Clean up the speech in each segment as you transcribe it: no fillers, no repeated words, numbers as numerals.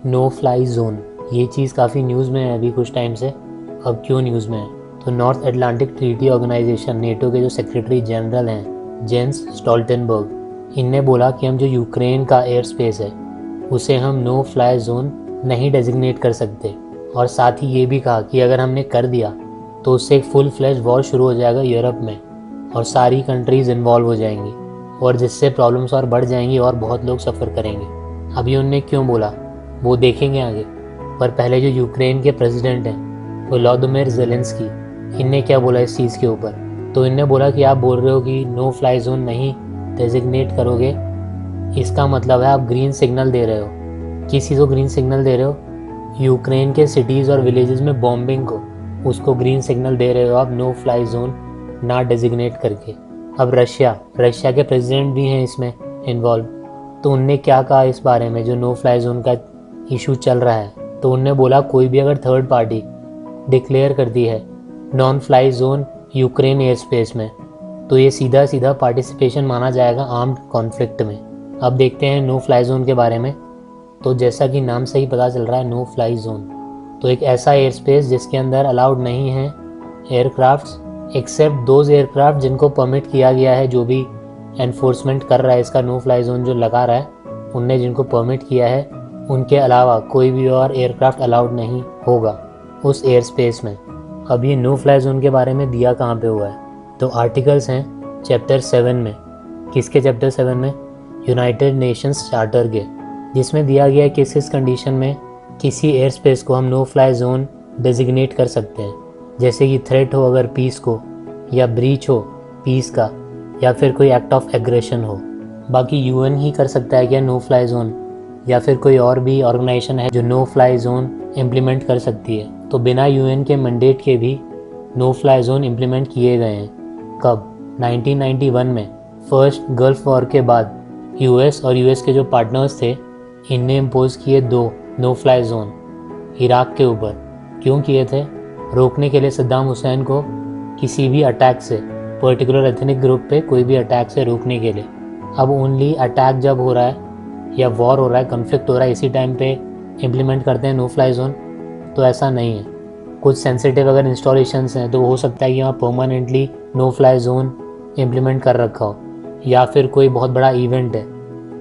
No fly zone, ये चीज़ काफ़ी news में है अभी कुछ टाइम से। अब क्यों न्यूज़ में है? तो North Atlantic Treaty Organization NATO के जो सेक्रेटरी जनरल हैं जेंस स्टोल्टनबर्ग, इनने बोला कि हम जो यूक्रेन का एयर स्पेस है उसे हम नो फ्लाई जोन नहीं डेजिग्नेट कर सकते। और साथ ही ये भी कहा कि अगर हमने कर दिया तो उससे एक फुल फ्लैश वॉर शुरू हो जाएगा यूरोप में और सारी कंट्रीज़ इन्वॉल्व हो जाएंगी और जिससे प्रॉब्लम्स और बढ़ जाएंगी और बहुत लोग सफ़र करेंगे। अभी उनने क्यों बोला वो देखेंगे आगे, पर पहले जो यूक्रेन के प्रेसिडेंट हैं वोलोदिमीर ज़ेलेंस्की, इनने क्या बोला इस चीज़ के ऊपर। तो इनने बोला कि आप बोल रहे हो कि नो फ्लाई जोन नहीं डेजिग्नेट करोगे, इसका मतलब है आप ग्रीन सिग्नल दे रहे हो। किस चीज़ को ग्रीन सिग्नल दे रहे हो? यूक्रेन के सिटीज़ और विलेजेस में बॉम्बिंग को, उसको ग्रीन सिग्नल दे रहे हो आप नो फ्लाई जोन ना डेजिग्नेट करके। अब रशिया के प्रेसिडेंट भी हैं इसमें इन्वॉल्व, तो उनने क्या कहा इस बारे में जो नो फ्लाई जोन का इशू चल रहा है। तो उनने बोला कोई भी अगर थर्ड पार्टी डिक्लेयर करती है non fly zone Ukraine air space में तो ये सीधा सीधा पार्टिसिपेशन माना जाएगा आर्म्ड कॉन्फ्लिक्ट में। अब देखते हैं नो फ्लाई जोन के बारे में। तो जैसा कि नाम से ही पता चल रहा है नो फ्लाई जोन, तो एक ऐसा एयर स्पेस जिसके अंदर अलाउड नहीं है एयरक्राफ्ट्स एक्सेप्ट दोज एयरक्राफ्ट जिनको परमिट किया गया है, जो भी एनफोर्समेंट कर रहा है इसका नो फ्लाई जोन जो लगा रहा है उनने जिनको परमिट किया है उनके अलावा कोई भी और एयरक्राफ्ट अलाउड नहीं होगा उस एयर स्पेस में। अब ये नो फ्लाई जोन के बारे में दिया कहाँ पे हुआ है? तो आर्टिकल्स हैं चैप्टर 7 में। किसके चैप्टर 7 में? यूनाइटेड नेशंस चार्टर के, जिसमें दिया गया है कि किस कंडीशन में किसी एयर स्पेस को हम नो फ्लाई जोन डेजिग्नेट कर सकते हैं। जैसे कि थ्रेट हो अगर पीस को, या ब्रीच हो पीस का, या फिर कोई एक्ट ऑफ एग्रेशन हो। बाकी यूएन ही कर सकता है क्या नो फ्लाई जोन, या फिर कोई और भी ऑर्गेनाइजेशन है जो नो फ्लाई जोन इम्प्लीमेंट कर सकती है? तो बिना यूएन के मैंडेट के भी नो फ्लाई जोन इम्प्लीमेंट किए गए हैं। कब? 1991 में फर्स्ट गल्फ वॉर के बाद यूएस और यूएस के जो पार्टनर्स थे इनने इम्पोज किए 2 नो फ्लाई जोन इराक के ऊपर। क्यों किए थे? रोकने के लिए सद्दाम हुसैन को किसी भी अटैक से, पर्टिकुलर एथनिक ग्रुप पे कोई भी अटैक से रोकने के लिए। अब ओनली अटैक जब हो रहा है या वॉर हो रहा है, कन्फ्लिक्ट हो रहा है, इसी टाइम पे इम्प्लीमेंट करते हैं नो फ्लाई जोन? तो ऐसा नहीं है। कुछ सेंसिटिव अगर इंस्टॉलेशंस हैं तो हो सकता है कि वहाँ permanently no fly zone implement कर रखा हो, या फिर कोई बहुत बड़ा इवेंट है,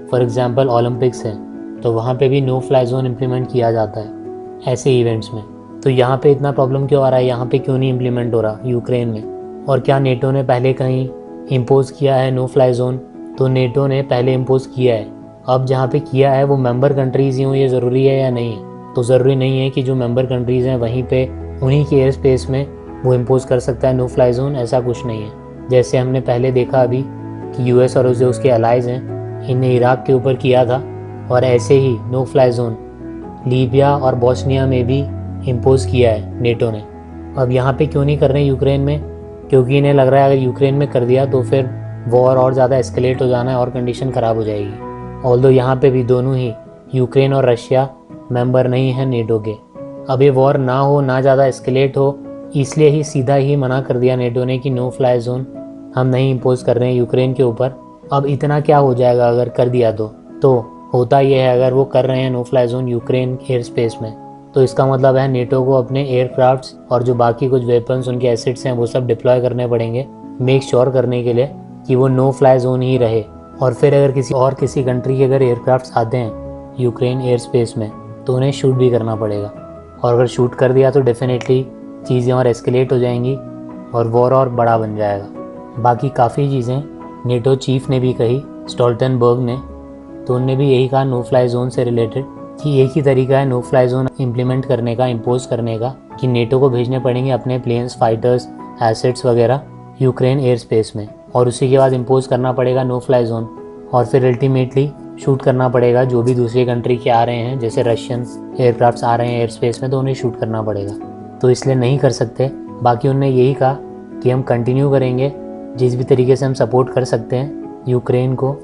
फॉर एग्जांपल ओलंपिक्स है, तो वहाँ पे भी नो फ्लाई जोन इम्प्लीमेंट किया जाता है ऐसे इवेंट्स में। तो यहाँ पे इतना प्रॉब्लम क्यों आ रहा है? यहाँ पे क्यों नहीं इम्प्लीमेंट हो रहा यूक्रेन में? और क्या नेटो ने पहले कहीं इम्पोज़ किया है नो फ्लाई जोन? तो नेटो ने पहले इम्पोज़ किया है। अब जहाँ पे किया है वो मेंबर कंट्रीज़ ही हों, ये ज़रूरी है या नहीं है? तो ज़रूरी नहीं है कि जो मेंबर कंट्रीज़ हैं वहीं पे उन्हीं के एयर स्पेस में वो इम्पोज़ कर सकता है नो फ्लाई जोन, ऐसा कुछ नहीं है। जैसे हमने पहले देखा अभी कि यूएस और जो उसके अलाइज हैं इनने इराक के ऊपर किया था, और ऐसे ही नो फ्लाई जोन लीबिया और बॉस्निया में भी इम्पोज़ किया है नेटो ने। अब यहाँ पे क्यों नहीं कर रहे हैं यूक्रेन में? क्योंकि इन्हें लग रहा है अगर यूक्रेन में कर दिया तो फिर वॉर और ज़्यादा एस्केलेट हो जाना है और कंडीशन ख़राब हो जाएगी। ऑल्दो यहाँ पे भी दोनों ही यूक्रेन और रशिया मेंबर नहीं हैं नेटो के। अब ये वॉर ना हो, ना ज़्यादा एस्केलेट हो, इसलिए ही सीधा ही मना कर दिया नेटो ने कि नो फ्लाई जोन हम नहीं इम्पोज़ कर रहे हैं यूक्रेन के ऊपर। अब इतना क्या हो जाएगा अगर कर दिया तो होता यह है अगर वो कर रहे हैं no fly zone Ukraine air space में, तो इसका मतलब है नेटो को अपने एयरक्राफ्ट्स और जो बाकी कुछ वेपन्स उनके एसिड्स हैं वो सब डिप्लॉय करने पड़ेंगे, मेक श्योर करने के लिए कि वो नो फ्लाई जोन ही रहे। और फिर अगर किसी कंट्री के अगर एयरक्राफ्ट्स आते हैं यूक्रेन एयर स्पेस में तो उन्हें शूट भी करना पड़ेगा, और अगर शूट कर दिया तो डेफिनेटली चीज़ें और एस्केलेट हो जाएंगी और वॉर और बड़ा बन जाएगा। बाकी काफ़ी चीज़ें नेटो चीफ ने भी कही, स्टोल्टनबर्ग ने, तो उनने भी यही कहा नो फ्लाई जोन से रिलेटेड कि एक ही तरीका है नो फ्लाई जोन इम्प्लीमेंट करने का, इम्पोज करने का, कि नेटो को भेजने पड़ेंगे अपने प्लेन्स, फाइटर्स, एसेट्स वगैरह यूक्रेन एयर स्पेस में, और उसी के बाद इम्पोज करना पड़ेगा नो फ्लाई जोन, और फिर अल्टीमेटली शूट करना पड़ेगा जो भी दूसरी कंट्री के आ रहे हैं, जैसे रशियन एयरक्राफ्ट्स आ रहे हैं एयर स्पेस में तो उन्हें शूट करना पड़ेगा, तो इसलिए नहीं कर सकते। बाकी उन्होंने यही कहा कि हम कंटिन्यू करेंगे जिस भी तरीके से हम सपोर्ट कर सकते हैं यूक्रेन को,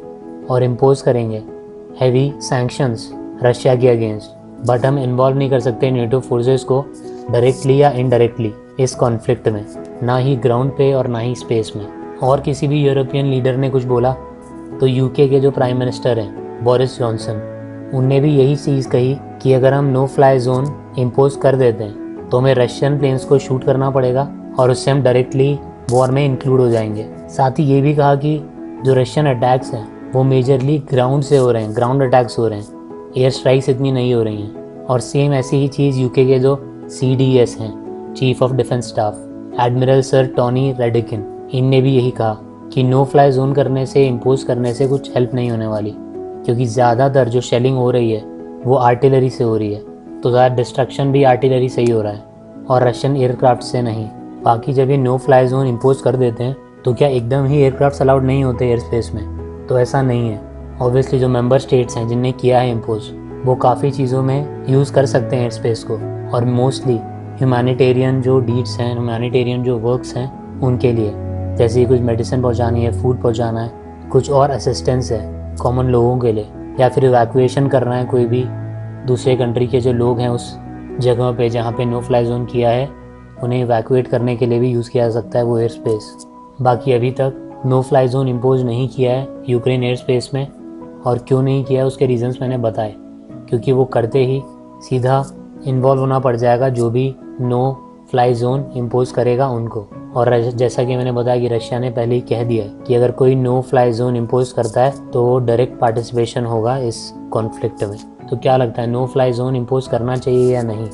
और इम्पोज करेंगे हैवी सैंक्शंस रशिया के अगेंस्ट, बट हम इन्वॉल्व नहीं कर सकते नेटो फोर्सेस को डायरेक्टली या इनडायरेक्टली इस कॉन्फ्लिक्ट में, ना ही ग्राउंड पे और ना ही स्पेस में। और किसी भी यूरोपियन लीडर ने कुछ बोला तो यूके के जो प्राइम मिनिस्टर हैं बोरिस जॉनसन, उनने भी यही चीज़ कही कि अगर हम नो फ्लाई जोन इम्पोज कर देते हैं तो हमें रशियन प्लेन्स को शूट करना पड़ेगा और उससे हम डायरेक्टली वॉर में इंक्लूड हो जाएंगे। साथ ही ये भी कहा कि जो रशियन अटैक्स हैं वो मेजरली ग्राउंड से हो रहे हैं, ग्राउंड अटैक्स हो रहे हैं, एयर स्ट्राइक्स इतनी नहीं हो रही हैं। और सेम ऐसी ही चीज़ यूके के जो CDS हैं, chief of defence staff, admiral sir Tony Radakin, इनने भी यही कहा कि नो फ्लाई जोन करने से, इम्पोज करने से कुछ हेल्प नहीं होने वाली, क्योंकि ज़्यादातर जो शेलिंग हो रही है वो आर्टिलरी से हो रही है, तो ज़्यादा डिस्ट्रक्शन भी आर्टिलरी से ही हो रहा है और रशियन एयरक्राफ्ट से नहीं। बाकी जब ये नो फ्लाई जोन इम्पोज कर देते हैं तो क्या एकदम ही एयरक्राफ्ट अलाउड नहीं होते एयर स्पेस में? तो ऐसा नहीं है। ऑब्वियसली जो मेंबर स्टेट्स हैं जिनने किया है इम्पोज, वो काफ़ी चीज़ों में यूज़ कर सकते हैं एयर स्पेस को, और मोस्टली ह्यूमैनिटेरियन जो डीड्स हैं, ह्यूमैनिटेरियन जो वर्क्स हैं उनके लिए, जैसे कुछ मेडिसिन पहुंचानी है, फूड पहुंचाना है, कुछ और असिस्टेंस है कॉमन लोगों के लिए, या फिर इवैक्यूएशन करना है कोई भी दूसरे कंट्री के जो लोग हैं उस जगह पे जहाँ पे नो फ्लाई जोन किया है, उन्हें इवैक्यूएट करने के लिए भी यूज़ किया जा सकता है वो एयर स्पेस। बाकी अभी तक नो फ्लाई जोन इम्पोज नहीं किया है यूक्रेन एयर स्पेस में, और क्यों नहीं किया है उसके रीजंस मैंने बताए, क्योंकि वो करते ही सीधा इन्वॉल्व होना पड़ जाएगा जो भी नो फ्लाई जोन इम्पोज करेगा उनको। और जैसा कि मैंने बताया कि रशिया ने पहले ही कह दिया है कि अगर कोई नो फ्लाई जोन इम्पोज करता है तो डायरेक्ट पार्टिसिपेशन होगा इस कॉन्फ्लिक्ट में। तो क्या लगता है, नो फ्लाई जोन इम्पोज करना चाहिए या नहीं?